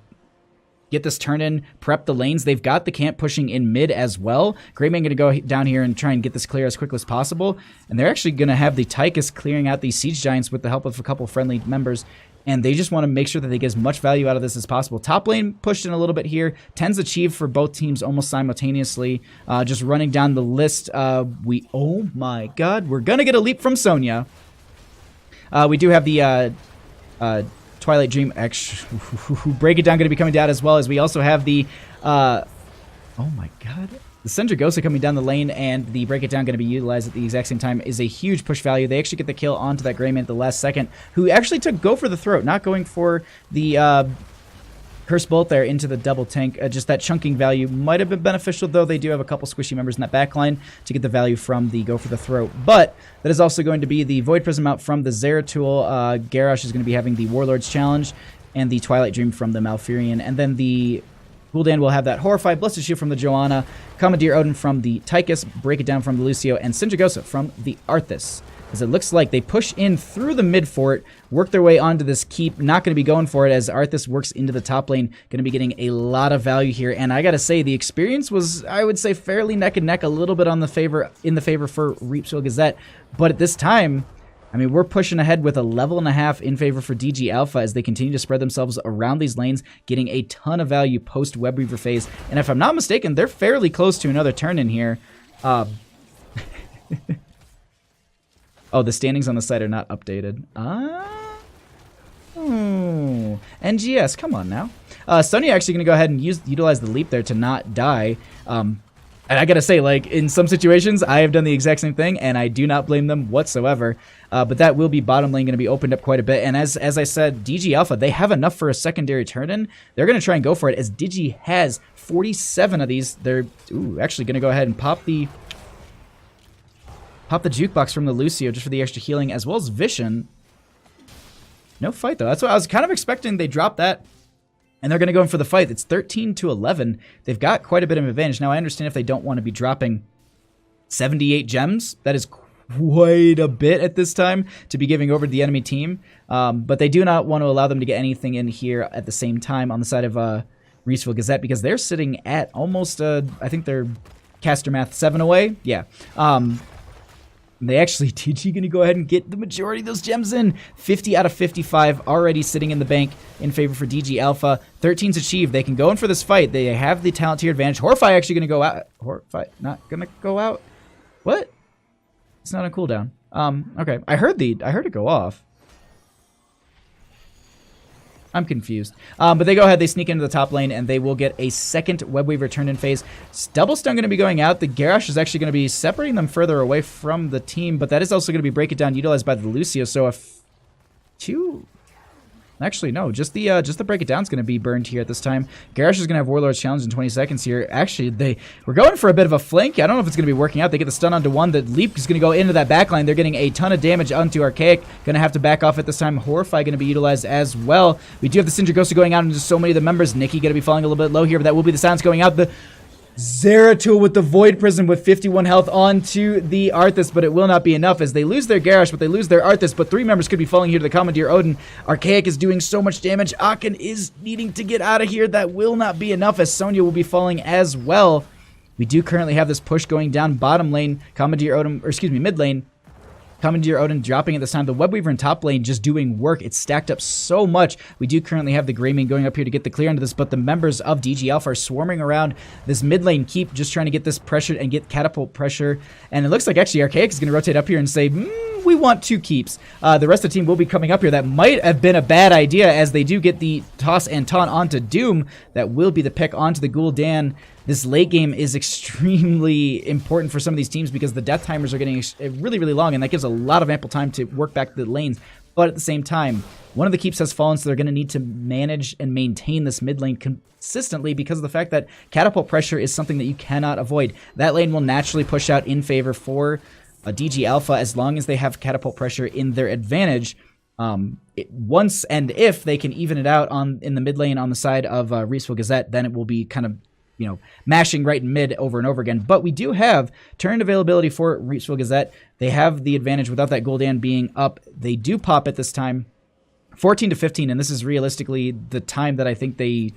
get this turn in, prep the lanes. They've got the camp pushing in mid as well. Greymane going to go down here and try and get this clear as quickly as possible. And they're actually going to have the Tychus clearing out these Siege Giants with the help of a couple friendly members. And they just want to make sure that they get as much value out of this as possible. Top lane pushed in a little bit here. 10's achieved for both teams almost simultaneously. Just running down the list. Oh my god, we're going to get a leap from Sonya. We do have the Twilight Dream X Break It Down going to be coming down, as well as we also have the oh my god, the Sendragosa coming down the lane, and the Break It Down going to be utilized at the exact same time is a huge push value. They actually get the kill onto that Greymane at the last second, who actually took go for the throat, not going for the Curse Bolt there into the double tank. Just that chunking value might have been beneficial, though they do have a couple squishy members in that backline to get the value from the go for the throat. But that is also going to be the Void Prism out from the Zeratul. Garrosh is going to be having the Warlord's Challenge and the Twilight Dream from the Malfurion. And then the Gul'dan will have that Horrify, Blessed Shield from the Joanna, Commandeer Odin from the Tychus, Break It Down from the Lucio, and Sindragosa from the Arthas. As it looks like they push in through the mid fort, work their way onto this keep. Not going to be going for it, as Arthas works into the top lane. Going to be getting a lot of value here. And I got to say, the experience was, I would say, fairly neck and neck, a little bit in the favor for Reepsville Gazette. But at this time, I mean, we're pushing ahead with a level and a half in favor for DG Alpha as they continue to spread themselves around these lanes, getting a ton of value post Webweaver phase. And if I'm not mistaken, they're fairly close to another turn in here. Oh, the standings on the site are not updated. Oh, NGS, come on now. Sonya actually going to go ahead and utilize the leap there to not die. And I gotta say, like, in some situations, I have done the exact same thing, and I do not blame them whatsoever. But that will be bottom lane going to be opened up quite a bit. And as I said, DG Alpha, they have enough for a secondary turn-in. They're going to try and go for it, as Digi has 47 of these. They're actually going to go ahead and pop the jukebox from the Lucio just for the extra healing, as well as Vision. No fight, though. That's what I was kind of expecting. They drop that, and they're going to go in for the fight. It's 13-11. They've got quite a bit of advantage. Now, I understand if they don't want to be dropping 78 gems. That is quite a bit at this time to be giving over to the enemy team. But they do not want to allow them to get anything in here at the same time on the side of Reepsville Gazette, because they're sitting at almost, I think they're caster math 7 away. Yeah. They actually, DG going to go ahead and get the majority of those gems in. 50 out of 55 already sitting in the bank in favor for DG Alpha. 13's achieved. They can go in for this fight. They have the talent tier advantage. Horrify actually going to go out. Horrify not going to go out. What? It's not on cooldown. Okay. I heard it go off. I'm confused. But they go ahead, they sneak into the top lane, and they will get a second Webweaver turn-in phase. Double Stun going to be going out. The Garrosh is actually going to be separating them further away from the team, but that is also going to be Break It Down utilized by the Lucio. So if two... Actually, no. Just the Break It Down is going to be burned here at this time. Garrosh is going to have Warlord's Challenge in 20 seconds here. Actually, we're going for a bit of a flank. I don't know if it's going to be working out. They get the stun onto one. The leap is going to go into that backline. They're getting a ton of damage onto Archaic. Going to have to back off at this time. Horrify going to be utilized as well. We do have the Sindragosa going out into so many of the members. Nikki going to be falling a little bit low here, but that will be the silence going out. The Zeratul with the Void Prism with 51 health onto the Arthas, but it will not be enough as they lose their Garrosh, but they lose their Arthas, but 3 members could be falling here to the Commandeer Odin. Archaic is doing so much damage. Aachen is needing to get out of here. That will not be enough as Sonya will be falling as well. We do currently have this push going down bottom lane. Commandeer Odin, or excuse me, mid lane. Commandeer Odin dropping at this time. The Webweaver in top lane just doing work. It's stacked up so much. We do currently have the Greymane going up here to get the clear into this, but the members of DG Alpha are swarming around this mid lane keep, just trying to get this pressure and get catapult pressure. And it looks like actually Archaic is going to rotate up here and say, assume we want 2 keeps. The rest of the team will be coming up here. That might have been a bad idea, as they do get the toss and taunt onto Doom. That will be the pick onto the Gul'dan. This late game is extremely important for some of these teams because the death timers are getting really, really long, and that gives a lot of ample time to work back the lanes. But at the same time, one of the keeps has fallen, so they're going to need to manage and maintain this mid lane consistently because of the fact that catapult pressure is something that you cannot avoid. That lane will naturally push out in favor for a DG Alpha as long as they have catapult pressure in their advantage. Once and if they can even it out in the mid lane on the side of Reepsville Gazette, then it will be kind of, you know, mashing right in mid over and over again. But we do have turn availability for Reepsville Gazette. They have the advantage without that Gul'dan being up. They do pop at this time, 14 to 15, and this is realistically the time that I think they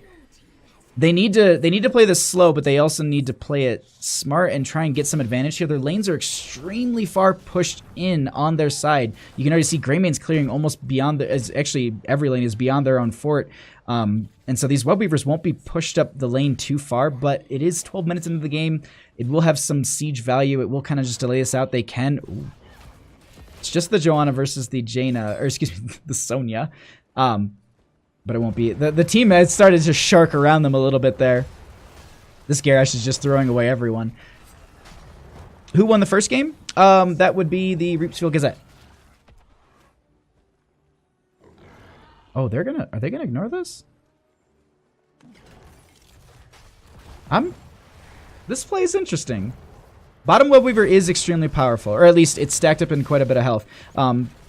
need to play this slow, but they also need to play it smart and try and get some advantage here. Their lanes are extremely far pushed in on their side. You can already see Greymane's clearing almost beyond actually every lane is beyond their own fort. And so these Web Weavers won't be pushed up the lane too far, but it is 12 minutes into the game. It will have some siege value. It will kind of just delay this out. They can. Ooh. It's just the Joanna versus the Jaina, or excuse me, the Sonya. But it won't be. The team has started to shark around them a little bit there. This Garrosh is just throwing away everyone. Who won the first game? That would be the Reepsville Gazette. Oh, are they gonna ignore this? This play is interesting. Bottom Web Weaver is extremely powerful, or at least it's stacked up in quite a bit of health.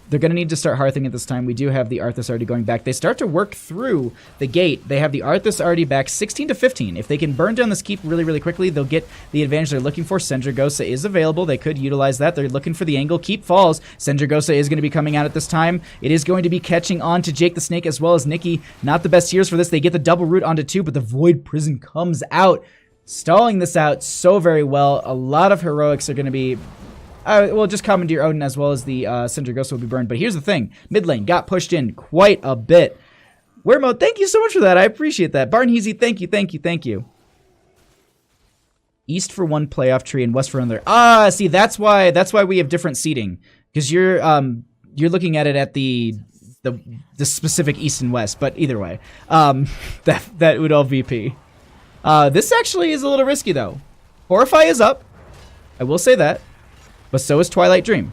They're going to need to start Hearthing at this time. We do have the Arthas already going back. They start to work through the gate. They have the Arthas already back 16 to 15. If they can burn down this keep really, really quickly, they'll get the advantage they're looking for. Sendragosa is available. They could utilize that. They're looking for the angle. Keep falls. Sendragosa is going to be coming out at this time. It is going to be catching on to Jake the Snake as well as Nikki. Not the best heroes for this. They get the double root onto 2, but the Void Prison comes out, stalling this out so very well. A lot of heroics are going to be... well, just Commandeer Odin as well as the Sendragosa will be burned. But here's the thing. Mid lane got pushed in quite a bit. Weremo, thank you so much for that. I appreciate that. Barnheezy, thank you, thank you, thank you. East for one playoff tree and west for another. Ah, see, that's why we have different seating. Because you're looking at it at the specific east and west. But either way, that would all VP. This actually is a little risky, though. Horrify is up. I will say that. But so is Twilight Dream.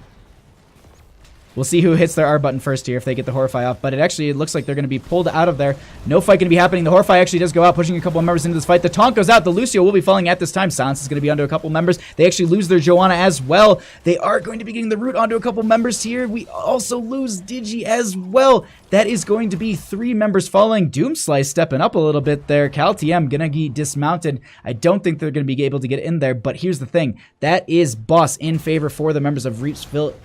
We'll see who hits their R button first here if they get the Horrify off. But it looks like they're going to be pulled out of there. No fight going to be happening. The Horrify actually does go out, pushing a couple of members into this fight. The taunt goes out. The Lucio will be falling at this time. Silence is going to be onto a couple members. They actually lose their Joanna as well. They are going to be getting the root onto a couple members here. We also lose Digi as well. That is going to be 3 members falling. Doomslice stepping up a little bit there. Cal TM going to get dismounted. I don't think they're going to be able to get in there. But here's the thing. That is boss in favor for the members of Reepsville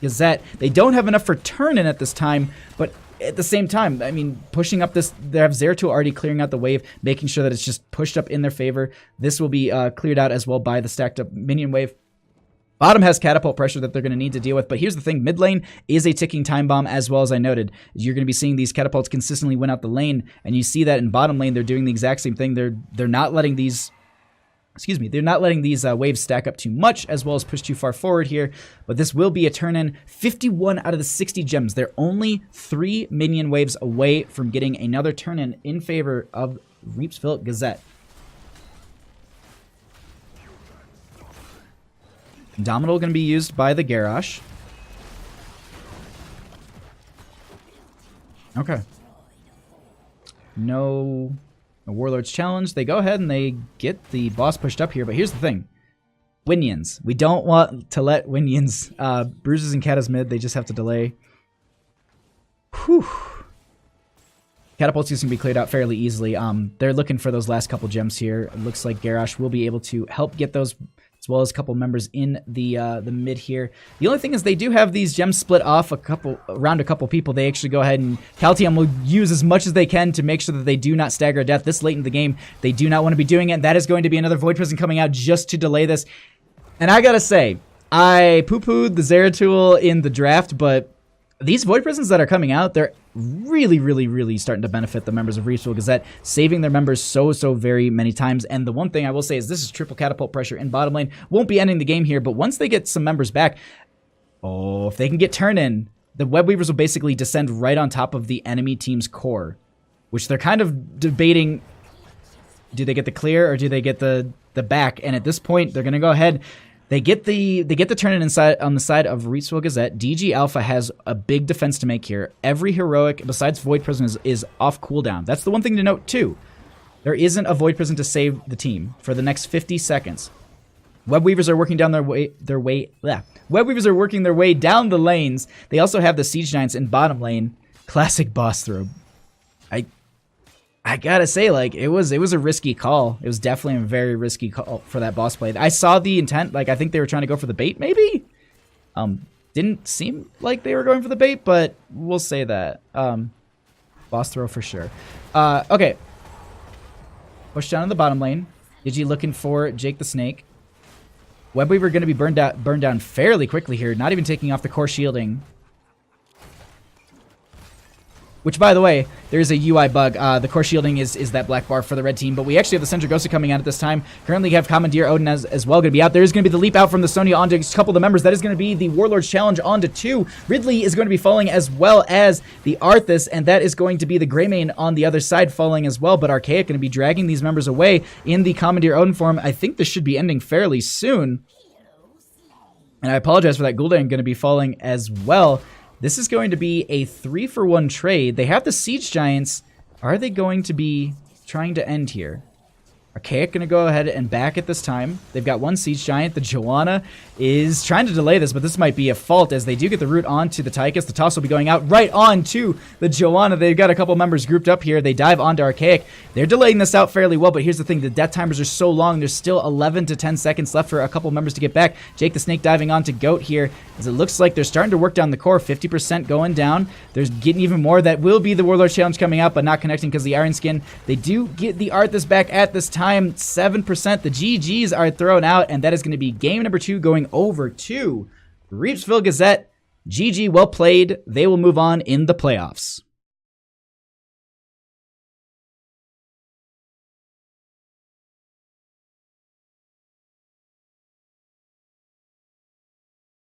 Gazette. They don't have enough for turn-in at this time, but at the same time, I mean, pushing up this, they have Zeratul already clearing out the wave, making sure that it's just pushed up in their favor. This will be cleared out as well by the stacked up minion wave. Bottom has catapult pressure that they're going to need to deal with, but here's the thing. Mid lane is a ticking time bomb, as well as I noted. You're going to be seeing these catapults consistently win out the lane, and you see that in bottom lane, they're doing the exact same thing. They're not letting these... Excuse me, they're not letting these waves stack up too much, as well as push too far forward here. But this will be a turn-in. 51 out of the 60 gems. They're only 3 minion waves away from getting another turn-in in favor of Reepsville Gazette. Dominal going to be used by the Garrosh. Okay. No... A Warlord's Challenge. They go ahead and they get the boss pushed up here, but here's the thing. Winions. We don't want to let Winions... Bruises and Katas mid, they just have to delay. Whew. Catapults can be cleared out fairly easily. They're looking for those last couple gems here. It looks like Garrosh will be able to help get those, as well as a couple members in the mid here. The only thing is they do have these gems split off around a couple people. They actually go ahead and Caltium will use as much as they can to make sure that they do not stagger death this late in the game. They do not want to be doing it. That is going to be another Void Prison coming out just to delay this. And I gotta say, I poo-pooed the Zeratul in the draft, but these Void Prisons that are coming out, they're really, really, really starting to benefit the members of Reepsville Gazette, saving their members so very many times. And the one thing I will say is this is triple catapult pressure in bottom lane. Won't be ending the game here, but once they get some members back, Oh, if they can get turn in, the Web Weavers will basically descend right on top of the enemy team's core, which they're kind of debating. Do they get the clear or do they get the back? And at this point, they're going to go ahead. They get the turn in inside on the side of Reepsville Gazette. DG Alpha has a big defense to make here. Every heroic besides Void Prison is off cooldown. That's the one thing to note too. There isn't a Void Prison to save the team for the next 50 seconds. Web Weavers are working down Web Weavers are working their way down the lanes. They also have the Siege Giants in bottom lane. Classic boss throw. I gotta say, like, it was a risky call. It was definitely a very risky call for that boss play. I saw the intent. Like, I think they were trying to go for the bait, maybe? Didn't seem like they were going for the bait, but we'll say that. Boss throw for sure. Okay. Push down in the bottom lane. Digi looking for Jake the Snake. Webweaver going to be burned down fairly quickly here, not even taking off the core shielding. Which, by the way, there's a UI bug. The core shielding is that black bar for the red team, but we actually have the Sendragosa coming out at this time. Currently have Commandeer Odin as well going to be out. There's going to be the leap out from the Sonya onto a couple of the members. That is going to be the Warlord's Challenge onto 2. Ridley is going to be falling as well as the Arthas, and that is going to be the Greymane on the other side falling as well, but Archaic going to be dragging these members away in the Commandeer Odin form. I think this should be ending fairly soon. And I apologize for that. Gul'dan going to be falling as well. This is going to be a 3-for-1 trade. They have the Siege Giants. Are they going to be trying to end here? Archaic going to go ahead and back at this time. They've got one Siege Giant. The Joanna is trying to delay this, but this might be a fault as they do get the root onto the Tychus. The toss will be going out right onto the Joanna. They've got a couple members grouped up here. They dive onto Archaic. They're delaying this out fairly well, but here's the thing. The death timers are so long. There's still 11 to 10 seconds left for a couple members to get back. Jake the Snake diving onto Goat here as it looks like they're starting to work down the core. 50% going down. There's getting even more. That will be the Warlord Challenge coming out, but not connecting because the Iron Skin. They do get the Arthas back at this time. 7%. The GGs are thrown out, and that is going to be game number 2 going over to Reepsville Gazette. GG, well played. They will move on in the playoffs.